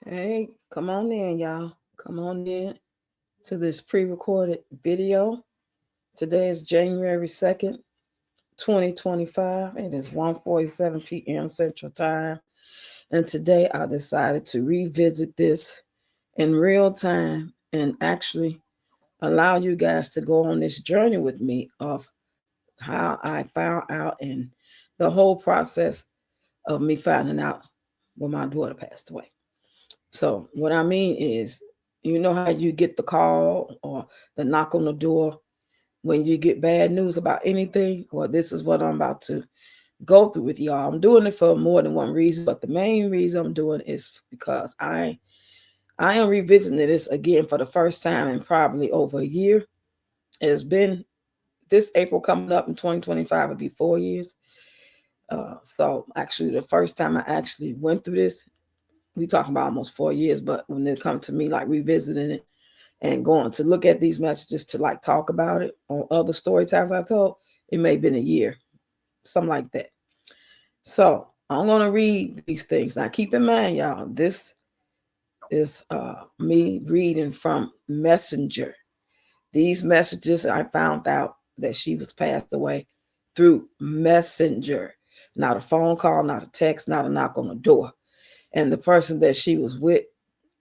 Hey, come on in, y'all. Come on in to this pre-recorded video. Today is January 2nd, 2025. It is 1:47 p.m. Central Time. And today I decided to revisit this in real time and actually allow you guys to go on this journey with me of how I found out and the whole process of me finding out when my daughter passed away. So what I mean is, you know how you get the call or the knock on the door when you get bad news about anything? Well, this is what I'm about to go through with y'all. I'm doing it for more than one reason, but the main reason I'm doing it is because I am revisiting this again for the first time in probably over a year. It's been this April coming up in 2025 will be 4 years. So actually, the first time I actually went through this, we talking about almost 4 years, but when it comes to me like revisiting it and going to look at these messages to like talk about it on other story times I told, it may have been a year, something like that. So I'm gonna read these things. Now keep in mind, y'all, this is me reading from Messenger. These messages I found out that she was passed away through Messenger. Not a phone call, not a text, not a knock on the door. And the person that she was with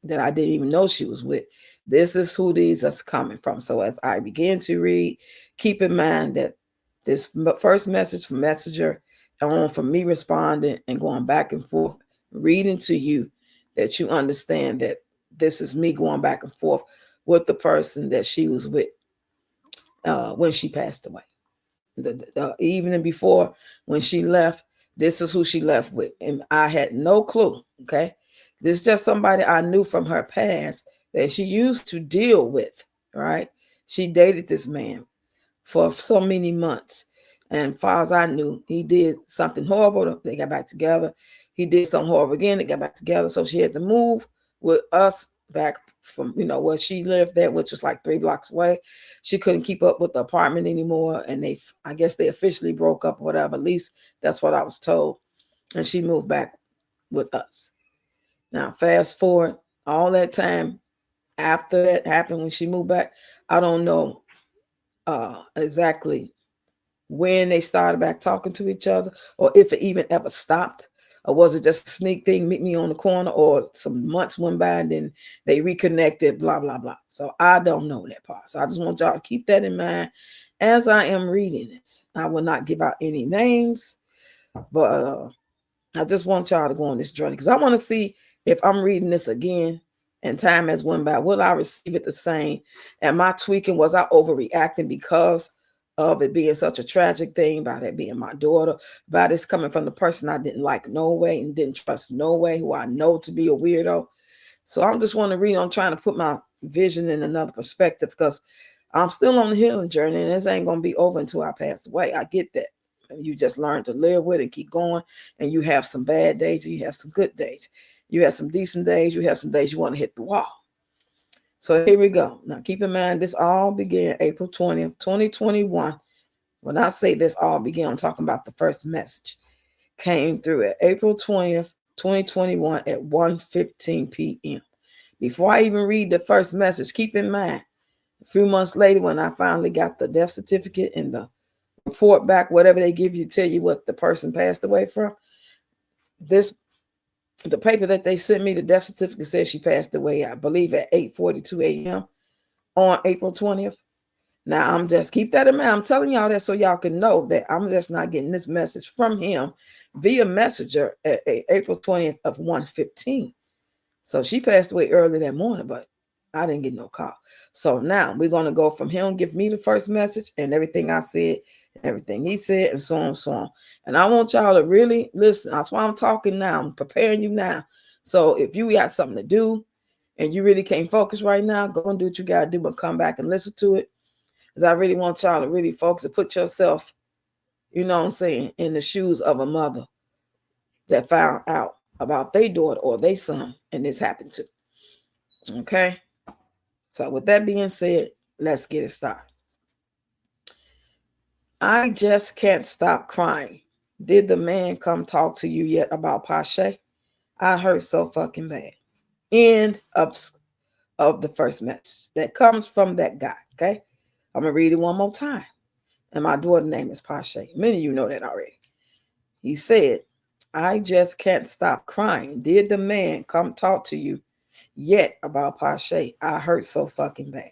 that I didn't even know she was with. This is who these are coming from. So as I begin to read, keep in mind that this first message from Messenger on from me responding and going back and forth, reading to you, that you understand that this is me going back and forth with the person that she was with when she passed away. The evening before when she left, this is who she left with. And I had no clue. Okay. This is just somebody I knew from her past that she used to deal with. Right. She dated this man for so many months. And as far as I knew, he did something horrible. They got back together. He did something horrible again. They got back together. So she had to move with us back from, where she lived at, which was like 3 blocks away. She couldn't keep up with the apartment anymore. And I guess they officially broke up or whatever. At least that's what I was told. And she moved back with us. Now, fast forward all that time after that happened when she moved back, I don't know exactly when they started back talking to each other or if it even ever stopped. Or was it just a sneak thing, meet me on the corner, or some months went by and then they reconnected, blah, blah, blah. So I don't know that part. So I just want y'all to keep that in mind as I am reading this. I will not give out any names, but I just want y'all to go on this journey because I want to see if I'm reading this again and time has went by, will I receive it the same? Am I tweaking? Was I overreacting because of it being such a tragic thing, about it being my daughter, about this coming from the person I didn't like no way and didn't trust no way, who I know to be a weirdo? So I'm just want to read. I'm trying to put my vision in another perspective because I'm still on the healing journey and this ain't going to be over until I pass away. I get that. You just learn to live with it and keep going. And you have some bad days and you have some good days. You have some decent days. You have some days you want to hit the wall. So here we go. Now keep in mind, this all began April 20th, 2021. When I say this all began, I'm talking about the first message. Came through at April 20th, 2021 at 1:15 p.m. Before I even read the first message, keep in mind, a few months later when I finally got the death certificate and the report back, whatever they give you to tell you what the person passed away from, the paper that they sent me, the death certificate says she passed away, I believe at 8:42 a.m. on April 20th. Now I'm just keep that in mind. I'm telling y'all that so y'all can know that I'm just not getting this message from him via messenger at April 20th of 1:15. So she passed away early that morning, but I didn't get no call. So now we're gonna go from him give me the first message and everything I said, everything he said, and so on, so on. And I want y'all to really listen. That's why I'm talking now. I'm preparing you now. So if you got something to do and you really can't focus right now, go and do what you gotta do, but come back and listen to it. Because I really want y'all to really focus and put yourself, you know what I'm saying, in the shoes of a mother that found out about their daughter or their son and this happened to. Okay. So with that being said, let's get it started. I just can't stop crying. Did the man come talk to you yet about Pache? I hurt so fucking bad. End of the first message that comes from that guy. Okay. I'm going to read it one more time. And my daughter's name is Pashe. Many of you know that already. He said, I just can't stop crying. Did the man come talk to you yet about Pashe? I hurt so fucking bad.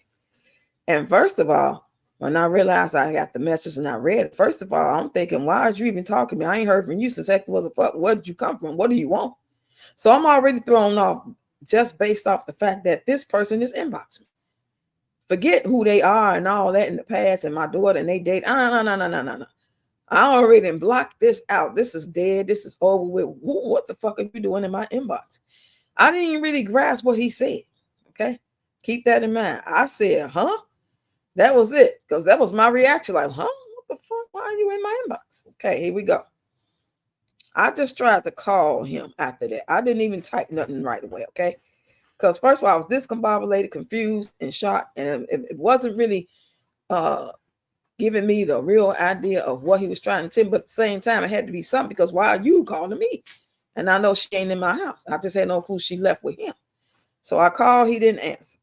And first of all, when I realized I got the message and I read it, first of all, I'm thinking, why is you even talking to me? I ain't heard from you since Hector was a pup. Where did you come from? What do you want? So I'm already thrown off just based off the fact that this person is inboxing me. Forget who they are and all that in the past and my daughter and they date. No. I already blocked this out. This is dead. This is over with. What the fuck are you doing in my inbox? I didn't even really grasp what he said. Okay. Keep that in mind. I said, huh? That was it. Because that was my reaction. Like, huh? What the fuck? Why are you in my inbox? Okay, here we go. I just tried to call him after that. I didn't even type nothing right away. Okay. Because first of all, I was discombobulated, confused, and shocked. And it wasn't really giving me the real idea of what he was trying to tell me. But at the same time, it had to be something because why are you calling me? And I know she ain't in my house. I just had no clue she left with him. So I called, he didn't answer.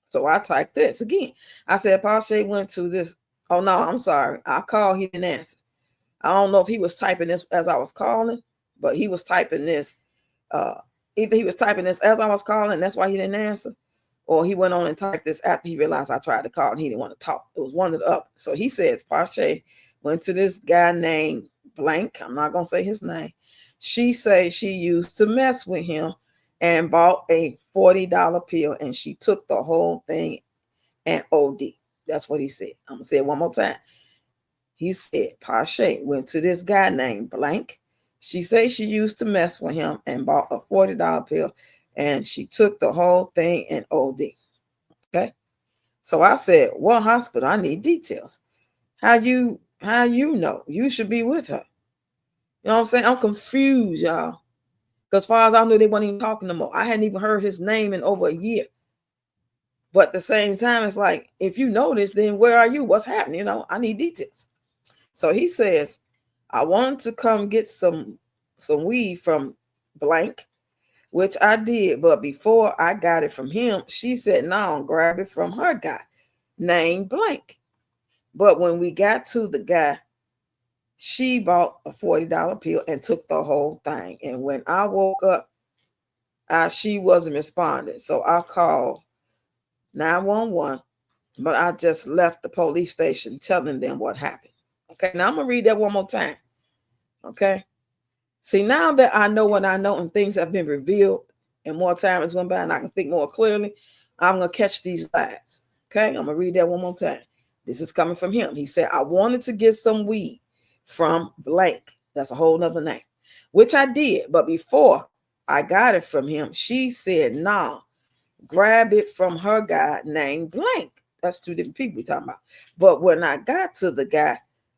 So I typed this again. I said, Pashe went to this. Oh, no, I'm sorry. I called, he didn't answer. I don't know if he was typing this as I was calling, but he was typing this. Either he was typing this as I was calling, that's why he didn't answer, or he went on and typed this after he realized I tried to call and he didn't want to talk. It was one or the other. So he says, Pashe went to this guy named blank. I'm not going to say his name. She says she used to mess with him and bought a $40 pill and she took the whole thing and OD. That's what he said. I'm going to say it one more time. He said, Pashe went to this guy named blank. She says she used to mess with him and bought a $40 pill and she took the whole thing and OD. Okay. So I said, what hospital? I need details. How you know? You should be with her. You know what I'm saying? I'm confused, y'all. Because as far as I knew, they weren't even talking no more. I hadn't even heard his name in over a year. But at the same time, it's like, if you know this, then where are you? What's happening? You know, I need details. So he says, I wanted to come get some weed from blank, which I did. But before I got it from him, she said, no, grab it from her guy named blank. But when we got to the guy, she bought a $40 pill and took the whole thing. And when I woke up, she wasn't responding. So I called 911, but I just left the police station telling them what happened. Okay, now I'm going to read that one more time. Okay. See, now that I know what I know and things have been revealed and more time has went by and I can think more clearly, I'm going to catch these lies. Okay, I'm going to read that one more time. This is coming from him. He said, I wanted to get some weed from blank. That's a whole nother name, which I did. But before I got it from him, she said, no, grab it from her guy named blank. That's two different people we're talking about. But when I got to the guy,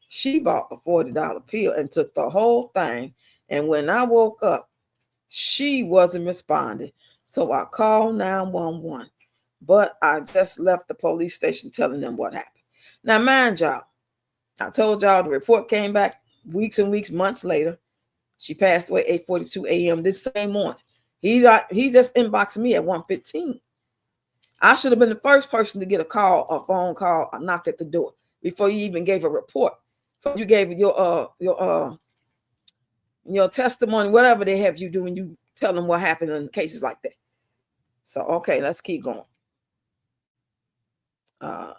she bought a $40 pill and took the whole thing. And when I woke up, she wasn't responding. So I called 911. But I just left the police station telling them what happened. Now, mind y'all, I told y'all the report came back weeks and weeks, months later. She passed away 8:42 a.m. this same morning. He just inboxed me at 1:15. I should have been the first person to get a call, a phone call, a knock at the door before you even gave a report. Before you gave your testimony, whatever they have you do when you tell them what happened in cases like that. So, okay, let's keep going. And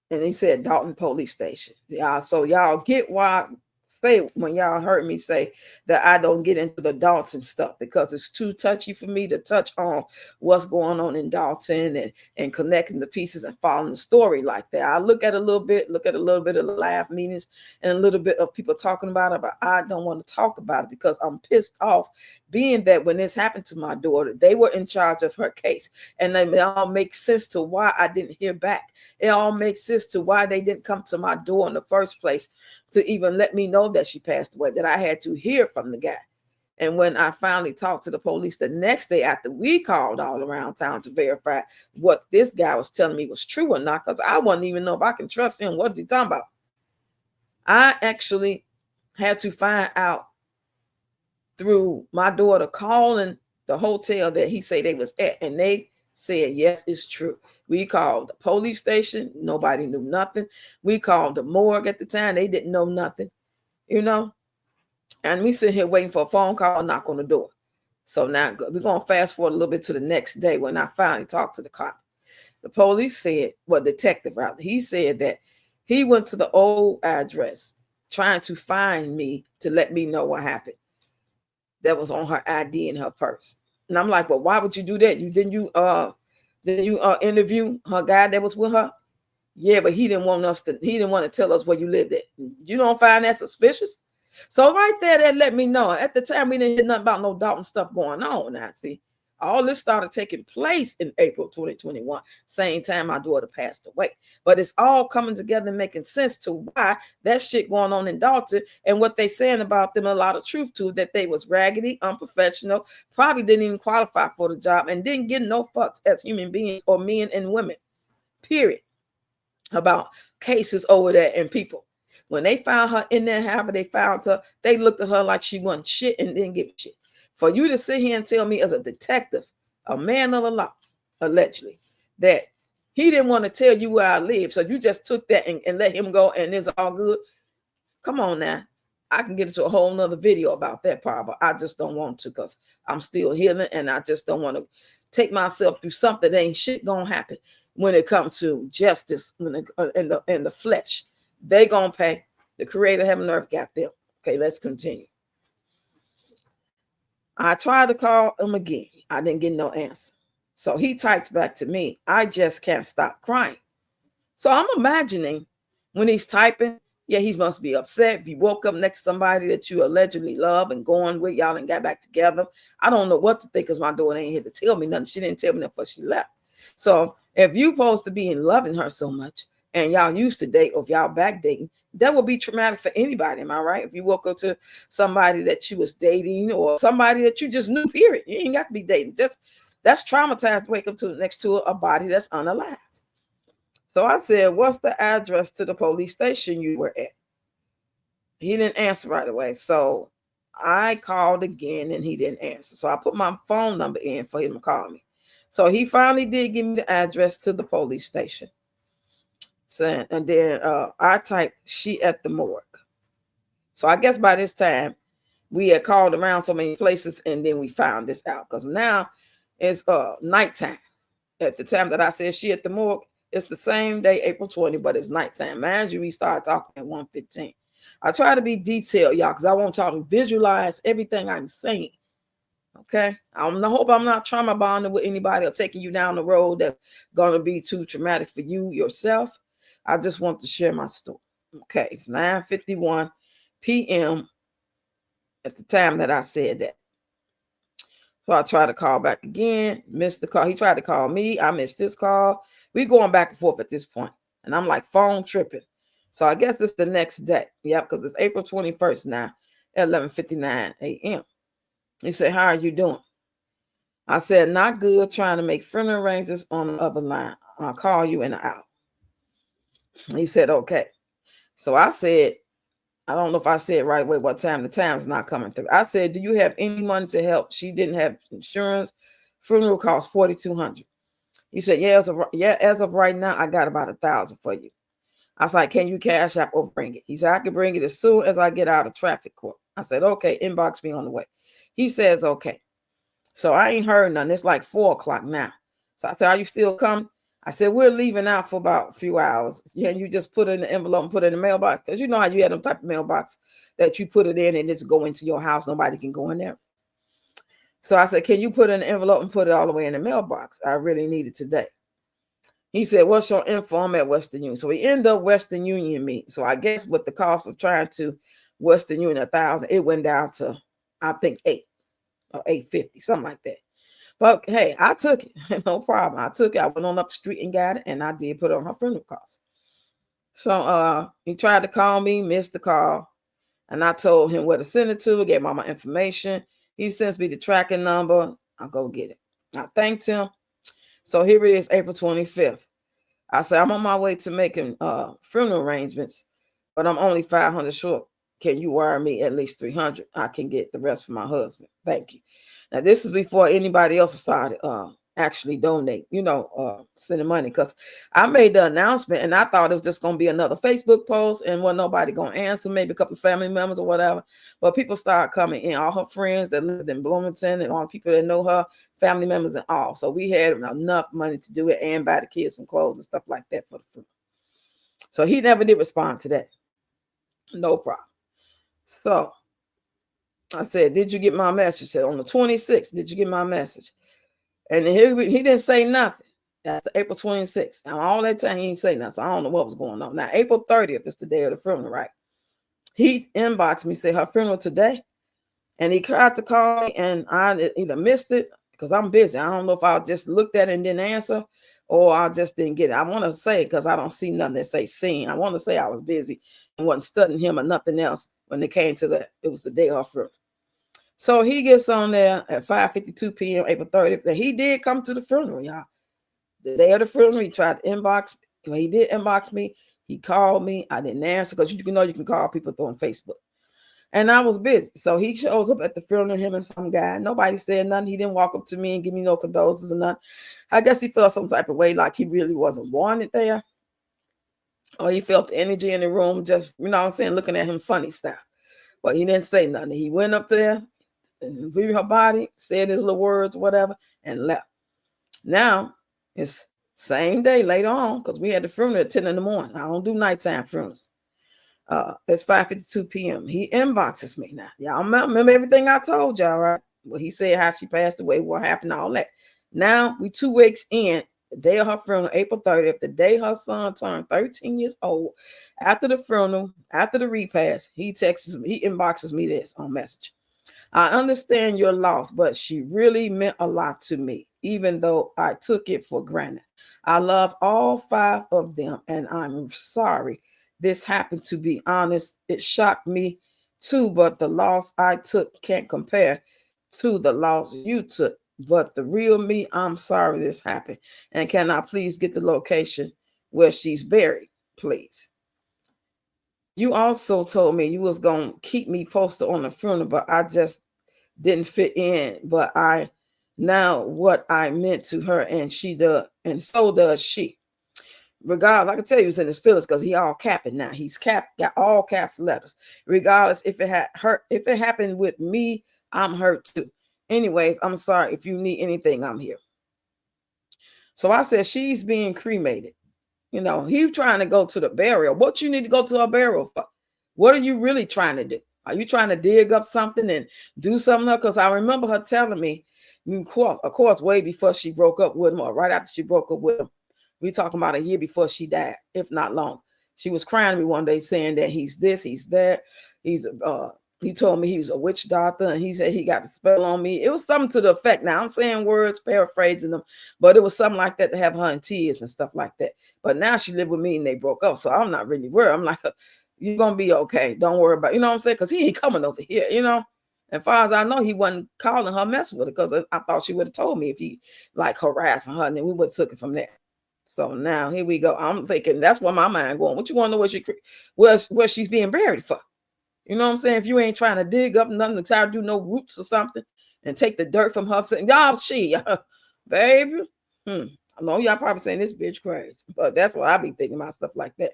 he said Dalton Police Station. Yeah, so y'all get why say when y'all heard me say that I don't get into the Dalton stuff because it's too touchy for me to touch on what's going on in Dalton and connecting the pieces and following the story like that. I look at a little bit of the live meetings and a little bit of people talking about it, but I don't want to talk about it because I'm pissed off being that when this happened to my daughter, they were in charge of her case. And it all makes sense to why I didn't hear back. It all makes sense to why they didn't come to my door in the first place to even let me know that she passed away, that I had to hear from the guy. And when I finally talked to the police the next day after we called all around town to verify what this guy was telling me was true or not, because I wouldn't even know if I can trust him. What is he talking about? I actually had to find out through my daughter calling the hotel that he said they was at, and they said, yes, it's true. We called the police station. Nobody knew nothing. We called the morgue at the time. They didn't know nothing, you know. And we sit here waiting for a phone call, knock on the door. So now we're going to fast forward a little bit to the next day when I finally talked to the cop. The police said, well, detective rather, he said that he went to the old address trying to find me to let me know what happened. That was on her ID in her purse. And I'm like, well, why would you do that? Didn't you interview her guy that was with her? Yeah, but he didn't want to tell us where you lived at. You don't find that suspicious? So right there, that let me know. At the time, we didn't hear nothing about no Dalton stuff going on. Now, see, all this started taking place in April 2021, same time my daughter passed away. But it's all coming together and making sense to why that shit going on in Dalton and what they saying about them, a lot of truth to, that they was raggedy, unprofessional, probably didn't even qualify for the job, and didn't get no fucks as human beings or men and women, period, about cases over there and people. When they found her in there, however they found her, they looked at her like she wasn't shit and didn't give a shit. For you to sit here and tell me as a detective, a man of the law, allegedly, that he didn't want to tell you where I live, so you just took that and let him go and it's all good. Come on now. I can get into a whole nother video about that part, but I just don't want to because I'm still healing and I just don't want to take myself through something that ain't shit gonna happen when it comes to justice in the flesh. They gonna pay. The creator heaven and earth got them. Okay, let's continue. I tried to call him again. I didn't get no answer. So he types back to me, I just can't stop crying. So I'm imagining when he's typing, yeah, he must be upset. If you woke up next to somebody that you allegedly love and going with, y'all and got back together. I don't know what to think because my daughter ain't here to tell me nothing. She didn't tell me that before she left. So if you supposed to be in loving her so much and y'all used to date or if y'all back dating, that would be traumatic for anybody. Am I right? If you woke up to somebody that you was dating or somebody that you just knew, period. You ain't got to be dating. That's traumatized to wake up to next to a body that's unalive. So I said, what's the address to the police station you were at? He didn't answer right away. So I called again and he didn't answer. So I put my phone number in for him to call me. So he finally did give me the address to the police station. So, and then I typed, she at the morgue. So I guess by this time we had called around so many places and then we found this out because now it's nighttime. At the time that I said she at the morgue, it's the same day, April 20, but it's nighttime. Mind you, we started talking at 1:15. I try to be detailed, y'all, because I want y'all to visualize everything I'm saying. Okay? I hope I'm not trauma bonding with anybody or taking you down the road that's going to be too traumatic for you yourself. I just want to share my story. Okay, it's 9:51 p.m. at the time that I said that. So I tried to call back again, missed the call. He tried to call me. I missed his call. We going back and forth at this point. And I'm like phone tripping. So I guess it's the next day. Yep, because it's April 21st now at 11:59 a.m. He said, how are you doing? I said, not good, trying to make friendly arrangements on the other line. I'll call you in an hour. He said, okay. So I said, I don't know if I said right away what time. The time's not coming through. I said, do you have any money to help? She didn't have insurance. Funeral cost $4,200. He said, as of right now, I got about $1,000 for you. I was like, can you cash app or bring it? He said, I can bring it as soon as I get out of traffic court. I said, okay, inbox me on the way. He says, okay. So I ain't heard nothing. It's like 4:00 now. So I said, are you still coming? I said, we're leaving out for about a few hours. Yeah, and you just put it in the envelope and put it in the mailbox. Because you know how you had them type of mailbox that you put it in and just go into your house. Nobody can go in there. So I said, can you put it in the envelope and put it all the way in the mailbox? I really need it today. He said, what's your info? I'm at Western Union. So he ended up Western Union me. So I guess with the cost of trying to Western Union $1,000, it went down to, I think, $8 or $8.50, something like that. But hey, I took it. No problem. I took it. I went on up the street and got it, and I did put it on her funeral cost. So he tried to call me, missed the call, and I told him where to send it to, gave him all my information. He sends me the tracking number. I'll go get it. I thanked him. So here it is, April 25th. I said, I'm on my way to making funeral arrangements, but I'm only $500 short. can you wire me at least 300? I can get the rest for my husband. Thank you. Now, this is before anybody else decided actually donate, sending money. Because I made the announcement and I thought it was just going to be another Facebook post and wasn't nobody going to answer, maybe a couple of family members or whatever. But people started coming in, all her friends that lived in Bloomington and all the people that know her, family members and all. So we had enough money to do it and buy the kids some clothes and stuff like that for the food. So he never did respond to that. No problem. So I said, did you get my message? He said, on the 26th, did you get my message? And he didn't say nothing. That's April 26th. And all that time, he didn't say nothing. So I don't know what was going on. Now, April 30th is the day of the funeral, right? He inboxed me, said, her funeral today. And he tried to call me, and I either missed it because I'm busy. I don't know if I just looked at it and didn't answer, or I just didn't get it. I want to say, because I don't see nothing that say seen. I want to say I was busy and wasn't studying him or nothing else when it came to that. It was the day off funeral. So he gets on there at 5:52 p.m. April 30th. He did come to the funeral, y'all. The day of the funeral, he tried to inbox me. Well, he did inbox me. He called me. I didn't answer because you can call people through Facebook. And I was busy. So he shows up at the funeral, him and some guy. Nobody said nothing. He didn't walk up to me and give me no condolences or nothing. I guess he felt some type of way like he really wasn't wanted there. Or he felt the energy in the room, just, looking at him funny style. But he didn't say nothing. He went up there and viewed her body, said his little words, whatever, and left. Now, it's same day later on, because we had the funeral at 10 in the morning. I don't do nighttime funerals. It's 5:52 p.m. He inboxes me now. Y'all remember everything I told y'all, right? Well, he said how she passed away, what happened, all that. Now, we 2 weeks in, the day of her funeral, April 30th, the day her son turned 13 years old. After the funeral, after the repast, he inboxes me this on message. I understand your loss, but she really meant a lot to me, even though I took it for granted. I love all 5 of them, and I'm sorry this happened. To be honest, it shocked me too, but the loss I took can't compare to the loss you took. But the real me, I'm sorry this happened. And can I please get the location where she's buried, please? You also told me you was going to keep me posted on the funeral, but I just didn't fit in. But I now what I meant to her, and she does, and so does she. Regardless, I can tell you he's in his feelings because he all capping now. He's got all caps letters. Regardless, if it happened with me, I'm hurt too. Anyways, I'm sorry. If you need anything, I'm here. So I said, she's being cremated. He trying to go to the burial. What you need to go to a burial for? What are you really trying to do? Are you trying to dig up something and do something? Because I remember her telling me, of course, way before she broke up with him, or right after she broke up with him. We talking about a year before she died, if not long. She was crying to me one day saying that he's this, he's that. He told me he was a witch doctor, and he said he got a spell on me. It was something to the effect. Now I'm saying words, paraphrasing them, but it was something like that to have her in tears and stuff like that. But now she lived with me and they broke up. So I'm not really worried. I'm like, you're going to be okay. Don't worry about it. You know what I'm saying? Because he ain't coming over here, As far as I know, he wasn't calling her, messing with her, because I thought she would have told me if he like harassing her, and then we would have took it from there. So now here we go. I'm thinking that's where my mind going. What you want to know where she's being buried for? You know what I'm saying? If you ain't trying to dig up nothing, to try to do no roots or something and take the dirt from her, saying, y'all, baby. I know y'all probably saying this bitch crazy, but that's what I be thinking about stuff like that.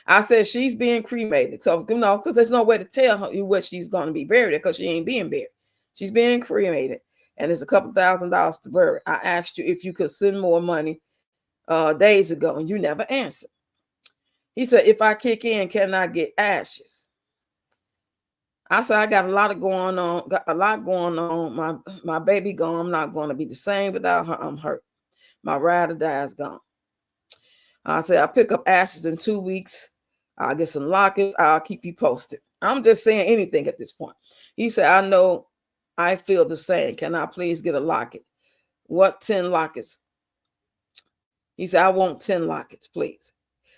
I said she's being cremated. So, because there's no way to tell her where she's going to be buried because she ain't being buried. She's being cremated, and it's a couple $1,000s to bury. I asked you if you could send more money days ago, and you never answered. He said, if I kick in, can I get ashes? I said, I got a lot going on. My baby gone. I'm not going to be the same without her. I'm hurt. My ride or die is gone. I said, I'll pick up ashes in 2 weeks. I'll get some lockets. I'll keep you posted. I'm just saying anything at this point. He said, I know I feel the same. Can I please get a locket? What 10 lockets? He said, I want 10 lockets, please.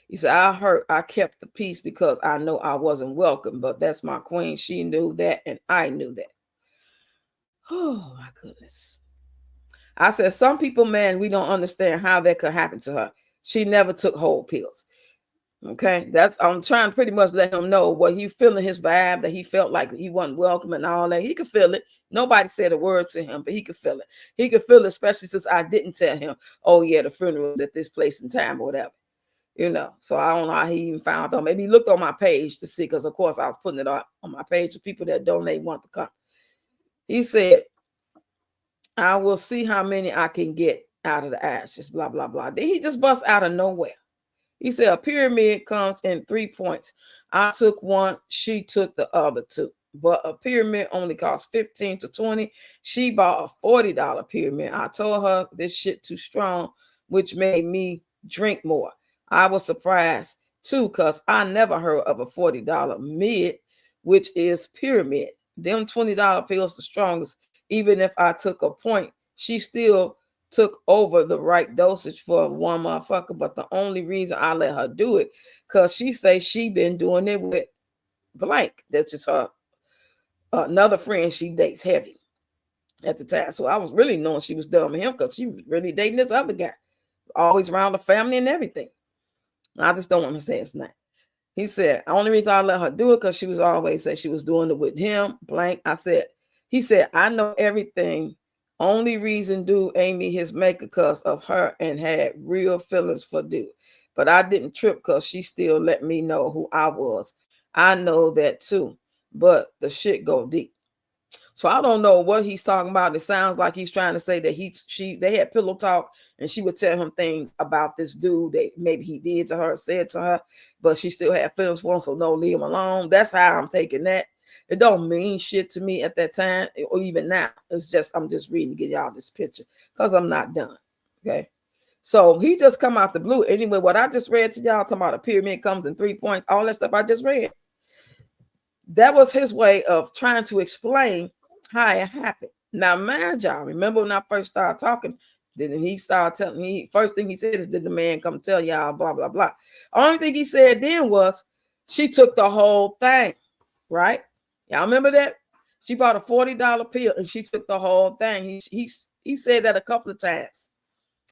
He said, I kept the peace because I know I wasn't welcome, but that's my queen. She knew that, and I knew that. Oh, my goodness. I said, some people, man, we don't understand how that could happen to her. She never took whole pills. Okay, I'm trying to pretty much let him know what he feeling, his vibe, that he felt like he wasn't welcome and all that. He could feel it. Nobody said a word to him, but he could feel it. He could feel it, especially since I didn't tell him, oh yeah, the funeral is at this place and time or whatever. So I don't know how he even found out. Maybe he looked on my page to see, because of course I was putting it on my page for people that donate want to come. He said, I will see how many I can get out of the ashes, blah, blah, blah. Then he just busts out of nowhere. He said a pyramid comes in 3 points. I took one, she took the other two. But a pyramid only costs 15 to 20. She bought a $40 pyramid. I told her this shit too strong, which made me drink more. I was surprised too, because I never heard of a $40 mid, which is pyramid. Them $20 pills the strongest. Even if I took a point, she still took over the right dosage for one motherfucker. But the only reason I let her do it, because she say she been doing it with blank. That's just her another friend she dates heavy at the time. So I was really knowing she was done with him, because she was really dating this other guy, always around the family and everything. I just don't want to say his name. He said, the only reason I let her do it because she was always say she was doing it with him, blank. He said, I know everything. Only reason dude ain't me his maker because of her and had real feelings for dude. But I didn't trip because she still let me know who I was. I know that too. But the shit go deep. So I don't know what he's talking about. It sounds like he's trying to say that they had pillow talk, and she would tell him things about this dude that maybe he did to her, said to her, but she still had feelings for him, so no, leave him alone. That's how I'm taking that. It don't mean shit to me at that time or even now. It's just, I'm just reading to get y'all this picture because I'm not done. Okay. So he just come out the blue. Anyway, what I just read to y'all, talking about a pyramid comes in 3 points, all that stuff I just read, that was his way of trying to explain how it happened. Now, mind y'all, remember when I first started talking, then he started telling me, first thing he said is, did the man come tell y'all, blah, blah, blah. Only thing he said then was, she took the whole thing, right? Y'all remember that? She bought a $40 pill and she took the whole thing. He said that a couple of times.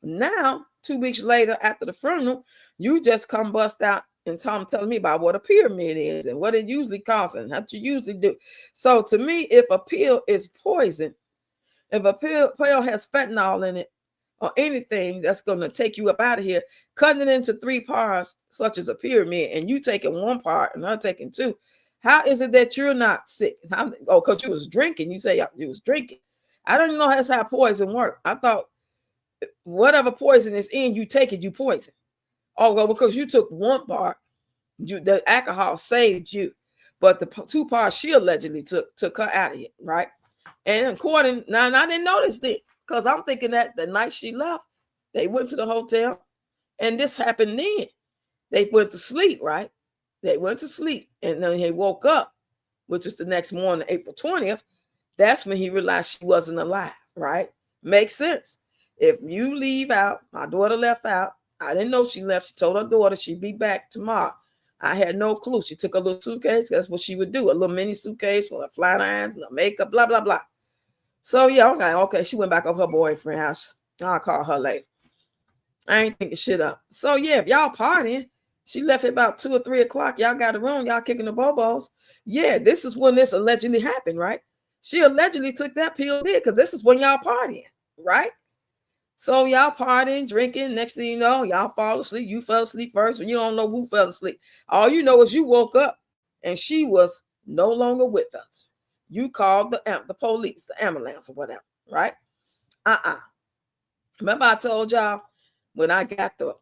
Now, 2 weeks later after the funeral, you just come bust out and telling me about what a pyramid is and what it usually costs and what you usually do. So to me, if a pill is poison, if a pill has fentanyl in it or anything that's going to take you up out of here, cutting it into 3 parts, such as a pyramid, and you taking 1 part and I'm taking 2, how is it that you're not sick? Because you was drinking. You say you was drinking. I don't know that's how poison works. I thought whatever poison is in, you take it, you poison. Oh, well, because you took 1 part, the alcohol saved you, but the 2 parts she allegedly took her out of it, right? And according, now I didn't notice this because I'm thinking that the night she left, they went to the hotel, and this happened then. They went to sleep, right? They went to sleep, and then he woke up, which was the next morning, April 20th. That's when he realized she wasn't alive, right? Makes sense. If you leave out, my daughter left out. I didn't know she left. She told her daughter she'd be back tomorrow. I had no clue. She took a little suitcase. That's what she would do. A little mini suitcase full of flat irons, makeup, blah, blah, blah. So, yeah, okay. She went back over her boyfriend's house. I'll call her later. I ain't thinking shit up. So, yeah, if y'all partying, she left at about 2 or 3 o'clock. Y'all got a room. Y'all kicking the bobos. Yeah, this is when this allegedly happened, right? She allegedly took that pill there because this is when y'all partying, right? So y'all partying, drinking. Next thing you know, y'all fall asleep. You fell asleep first, and you don't know who fell asleep. All you know is you woke up and she was no longer with us. You called the police, the ambulance, or whatever, right? Remember I told y'all when I got the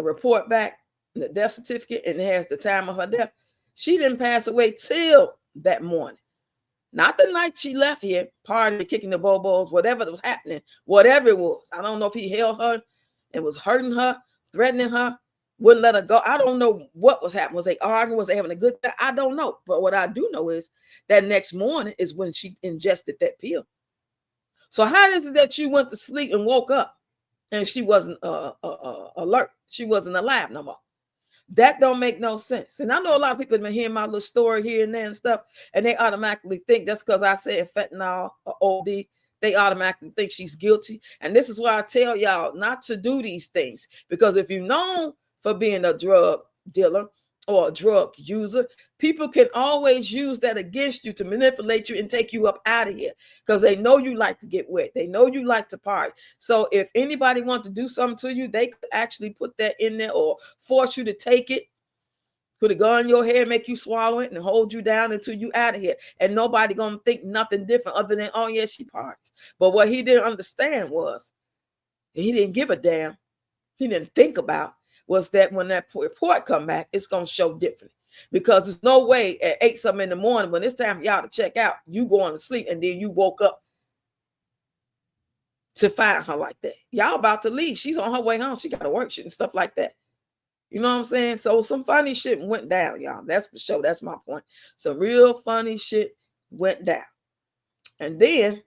report back, the death certificate, and it has the time of her death. She didn't pass away till that morning. Not the night she left here, partying, kicking the bobos, whatever was happening, whatever it was. I don't know if he held her and was hurting her, threatening her, wouldn't let her go. I don't know what was happening. Was they arguing? Was they having a good time? I don't know. But what I do know is that next morning is when she ingested that pill. So how is it that you went to sleep and woke up and she wasn't alert? She wasn't alive no more. That don't make no sense. And I know a lot of people have been hearing my little story here and there and stuff, and they automatically think that's because I said fentanyl or OD. They automatically think she's guilty. And this is why I tell y'all not to do these things. Because if you're known for being a drug dealer or a drug user, people can always use that against you to manipulate you and take you up out of here because they know you like to get wet. They know you like to party. So if anybody wants to do something to you, they could actually put that in there or force you to take it, put a gun in your head, make you swallow it, and hold you down until you out of here. And nobody gonna think nothing different other than, oh yeah, she parties. But what he didn't understand was, he didn't give a damn. He didn't think about was that when that report come back, it's gonna show differently. Because there's no way at 8 something in the morning when it's time for y'all to check out, you going to sleep and then you woke up to find her like that. Y'all about to leave. She's on her way home. She got to work shit and stuff like that. You know what I'm saying? So some funny shit went down, y'all. That's for sure. That's my point. Some real funny shit went down. And then,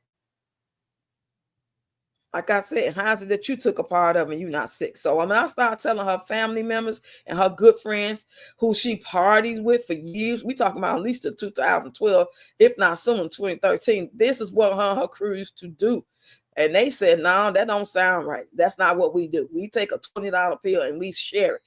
like I said, how's it that you took a part of and you're not sick? So when I start telling her family members and her good friends who she parties with for years, we talking about at least the 2012, if not soon 2013, this is what her and her crew used to do. And they said, no, that don't sound right. That's not what we do. We take a $20 pill and we share it.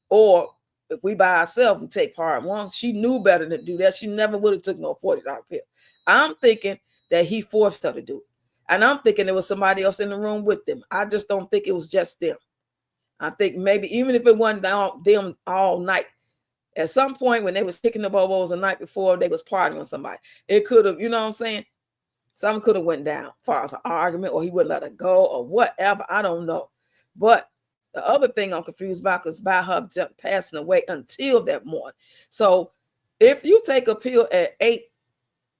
Or if we by ourselves, we take part one. She knew better than to do that. She never would have took no $40 pill. I'm thinking that he forced her to do it. And I'm thinking there was somebody else in the room with them. I just don't think it was just them. I think maybe even if it wasn't them all night, at some point when they was kicking the bobos the night before, they was partying with somebody. It could have, you know what I'm saying? Something could have went down as far as an argument, or he wouldn't let her go or whatever. I don't know. But the other thing I'm confused about is by her passing away until that morning. So if you take a pill at 8,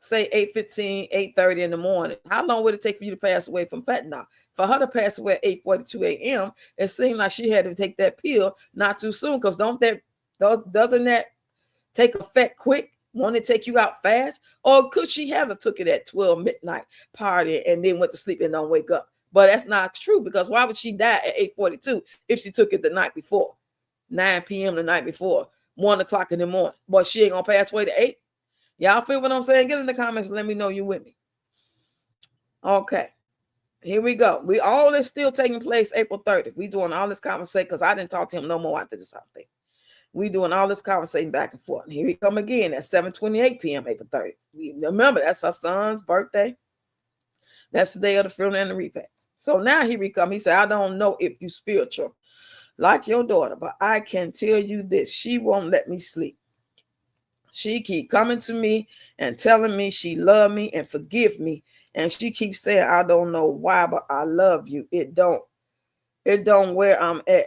say 8:15, 8:30 in the morning, how long would it take for you to pass away from fentanyl? For her to pass away at 8:42 a.m., it seemed like she had to take that pill not too soon, because doesn't that take effect quick? Won't it take you out fast? Or could she have took it at 12 midnight party and then went to sleep and don't wake up? But that's not true, because why would she die at 8:42 if she took it the night before, 9 p.m. the night before, 1 o'clock in the morning? But she ain't gonna pass away to 8. Y'all feel what I'm saying? Get in the comments and let me know you with me. Okay, here we go. All this still taking place April 30th. We doing all this conversation because I didn't talk to him no more after this whole thing. We doing all this conversation back and forth. And here we come again at 7:28 p.m. April 30th. Remember, that's her son's birthday. That's the day of the funeral and the repast. So now here we come. He said, I don't know if you spiritual like your daughter, but I can tell you this. She won't let me sleep. She keep coming to me and telling me she love me and forgive me. And she keeps saying, I don't know why, but I love you. It don't where I'm at.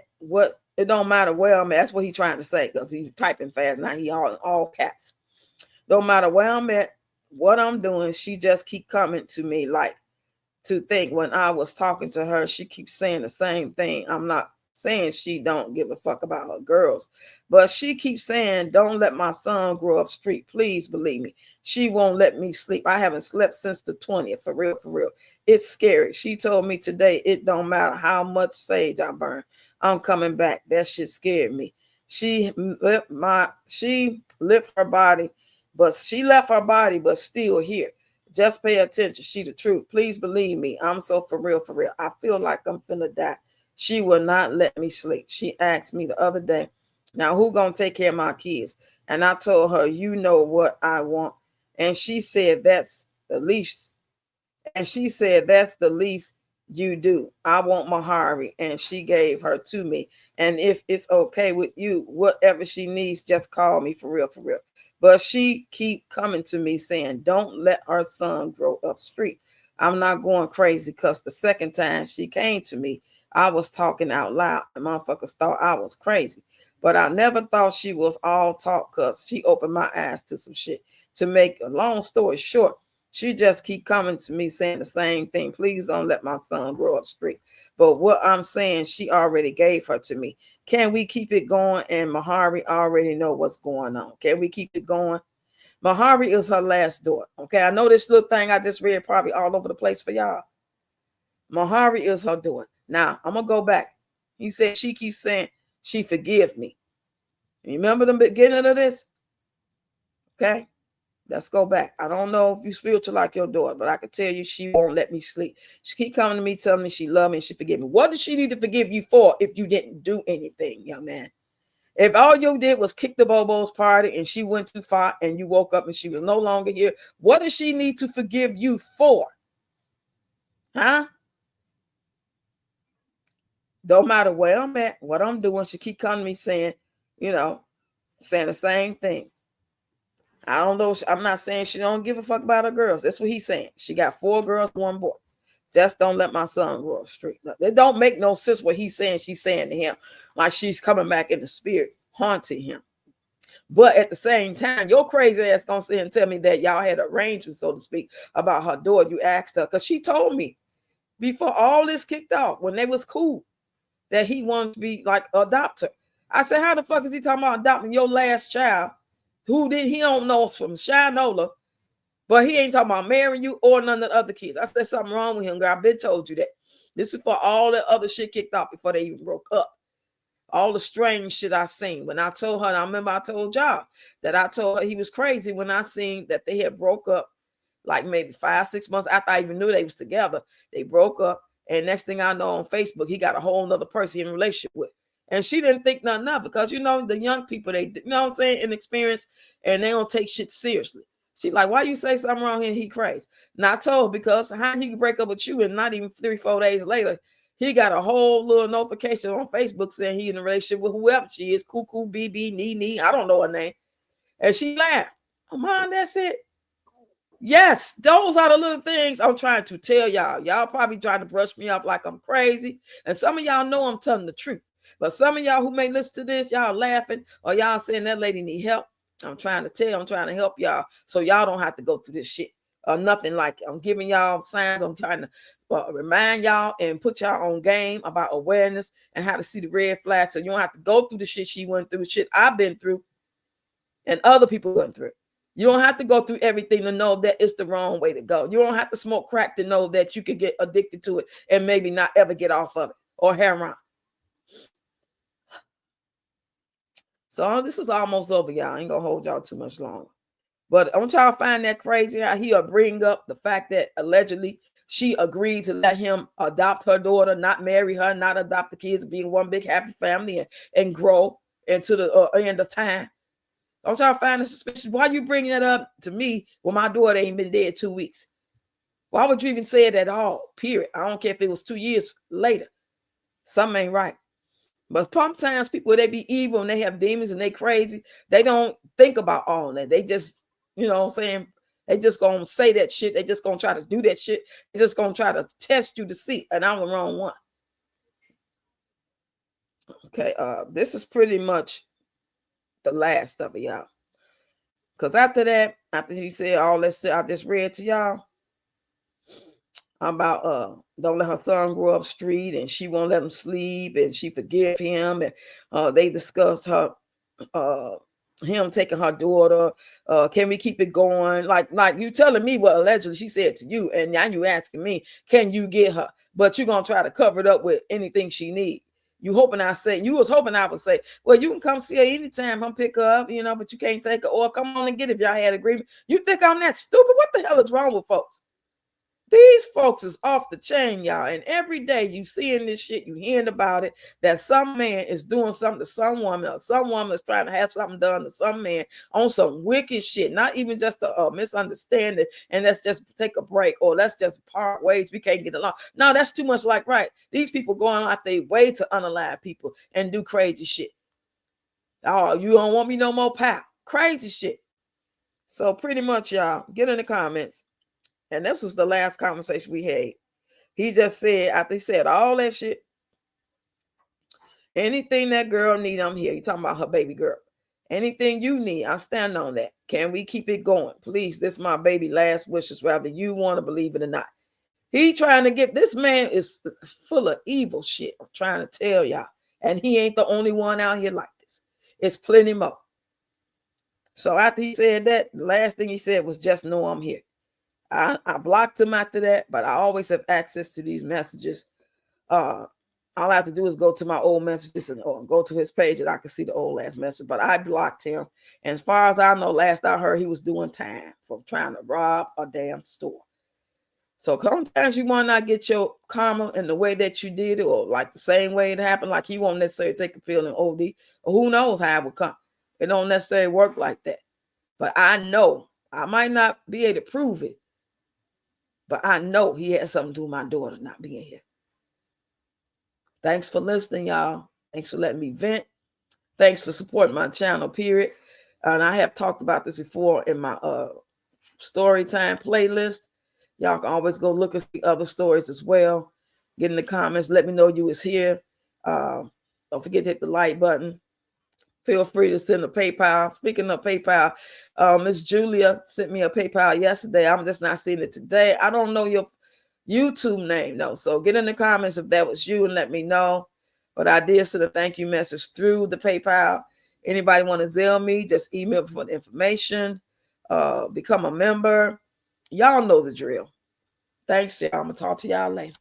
It don't matter where I'm at. That's what he's trying to say, because he's typing fast. Now he all caps. Don't matter where I'm at, what I'm doing. She just keep coming to me like to think when I was talking to her, she keeps saying the same thing. I'm not saying she don't give a fuck about her girls, but she keeps saying, don't let my son grow up street. Please believe me. She won't let me sleep. I haven't slept since the 20th. For real, for real. It's scary. She told me today, it don't matter how much sage I burn, I'm coming back. That shit scared me. She left her body, but still here. Just pay attention. She the truth. Please believe me. I'm so for real, for real. I feel like I'm finna die. She will not let me sleep. She asked me the other day, now who gonna take care of my kids? And I told her, you know what I want. And she said, that's the least. And she said, that's the least you do. I want Mahari. And she gave her to me. And if it's okay with you, whatever she needs, just call me. For real, for real. But she keep coming to me saying, don't let her son grow up street. I'm not going crazy, because the second time she came to me, I was talking out loud. The motherfuckers thought I was crazy. But I never thought she was all talk, because she opened my eyes to some shit. To make a long story short, she just keep coming to me saying the same thing. Please don't let my son grow up street. But what I'm saying, she already gave her to me. Can we keep it going? And Mahari already know what's going on. Can we keep it going? Mahari is her last daughter. Okay, I know this little thing I just read probably all over the place for y'all. Mahari is her daughter. Now, I'm going to go back. He said she keeps saying she forgive me. Remember the beginning of this? Okay, let's go back. I don't know if you spiritual like your daughter, but I can tell you she won't let me sleep. She keep coming to me, telling me she love me and she forgive me. What does she need to forgive you for if you didn't do anything, young man? If all you did was kick the Bobo's party and she went too far and you woke up and she was no longer here, what does she need to forgive you for? Huh? Don't matter where I'm at, what I'm doing. She keep coming to me saying, saying the same thing. I don't know. I'm not saying she don't give a fuck about her girls. That's what he's saying. She got 4 girls, 1 boy. Just don't let my son grow up straight. It don't make no sense what he's saying. She's saying to him, like she's coming back in the spirit, haunting him. But at the same time, your crazy ass gonna sit and tell me that y'all had arrangements, so to speak, about her daughter. You asked her, because she told me before all this kicked off, when they was cool, that he wanted to be like adopt her. I said, how the fuck is he talking about adopting your last child? He don't know from Shinola, but he ain't talking about marrying you or none of the other kids. I said something wrong with him, girl. I've been told you that. This is for all the other shit kicked off before they even broke up. All the strange shit I seen. When I told her, and I remember I told y'all that I told her he was crazy when I seen that they had broke up like maybe 5-6 months after I even knew they was together. They broke up, and next thing I know on Facebook, he got a whole nother person in a relationship with. And she didn't think nothing of it because, the young people, they, what I'm saying, inexperienced, and they don't take shit seriously. She like, why you say something wrong here? He crazy. And I told her, because how he can break up with you and not even 3-4 days later, he got a whole little notification on Facebook saying he in a relationship with whoever she is, Cuckoo, BB, Nee, I don't know her name. And she laughed. Oh, Mom, that's it. Yes, those are the little things I'm trying to tell y'all. Y'all probably trying to brush me off like I'm crazy. And some of y'all know I'm telling the truth. But some of y'all who may listen to this, y'all laughing or y'all saying that lady need help. I'm trying to help y'all so y'all don't have to go through this shit or nothing like it. I'm giving y'all signs. I'm trying to remind y'all and put y'all on game about awareness and how to see the red flags so you don't have to go through the shit she went through, shit I've been through and other people went through. You don't have to go through everything to know that it's the wrong way to go. You don't have to smoke crack to know that you could get addicted to it and maybe not ever get off of it, or heroin. So this is almost over, y'all. I ain't gonna hold y'all too much longer. But I want y'all to find that crazy how he'll bring up the fact that allegedly she agreed to let him adopt her daughter, not marry her, not adopt the kids, being one big happy family and grow into the end of time. Don't y'all find it suspicious? Why you bringing that up to me when my daughter ain't been dead 2 weeks? Why would you even say it at all? Period. I don't care if it was 2 years later. Something ain't right. But sometimes people, they be evil and they have demons and they crazy. They don't think about all that. They just, what I'm saying, they just gonna say that shit. They just gonna try to do that shit. They just gonna try to test you to see. And I'm the wrong one. Okay, this is pretty much the last of it, y'all. Because after that, after he said all that shit I just read to y'all about don't let her son grow up street and she won't let him sleep and she forgive him, and they discuss her him taking her daughter. Can we keep it going? Like you telling me what allegedly she said to you, and now you asking me, can you get her? But you're gonna try to cover it up with anything she needs. You was hoping I would say, well, you can come see her anytime, come pick her up, but you can't take her, or come on and get it if y'all had agreement. You think I'm that stupid? What the hell is wrong with folks? These folks is off the chain, y'all. And every day you seeing this shit, you hearing about it, that some man is doing something to some woman, or some woman is trying to have something done to some man on some wicked shit, not even just a misunderstanding, and let's just take a break, or let's just part ways, we can't get along. No, that's too much like right. These people going out their way to unalive people and do crazy shit. Oh, you don't want me no more, pal. Crazy shit. So pretty much, y'all, get in the comments. And this was the last conversation we had. He just said, after he said all that shit, anything that girl need, I'm here. He talking about her baby girl. Anything you need, I stand on that. Can we keep it going? Please, this is my baby last wishes, whether you want to believe it or not. He trying to get, this man is full of evil shit. I'm trying to tell y'all. And he ain't the only one out here like this. It's plenty more. So after he said that, the last thing he said was, just know I'm here. I blocked him after that, but I always have access to these messages. All I have to do is go to my old messages and go to his page and I can see the old last message. But I blocked him. And as far as I know, last I heard, he was doing time for trying to rob a damn store. So sometimes you might not get your karma in the way that you did it, or like the same way it happened. Like you won't necessarily take a pill and OD, or who knows how it will come. It don't necessarily work like that. But I know, I might not be able to prove it, but I know he had something to do with my daughter not being here. Thanks for listening, y'all. Thanks for letting me vent. Thanks for supporting my channel, period. And I have talked about this before in my story time playlist. Y'all can always go look at the other stories as well. Get in the comments. Let me know you was here. Don't forget to hit the like button. Feel free to send a PayPal. Speaking of PayPal, Miss Julia sent me a PayPal yesterday. I'm just not seeing it today. I don't know your YouTube name, though. So get in the comments if that was you and let me know. But I did send a thank you message through the PayPal. Anybody want to Zelle me, just email for the information. Become a member. Y'all know the drill. Thanks, y'all. I'm going to talk to y'all later.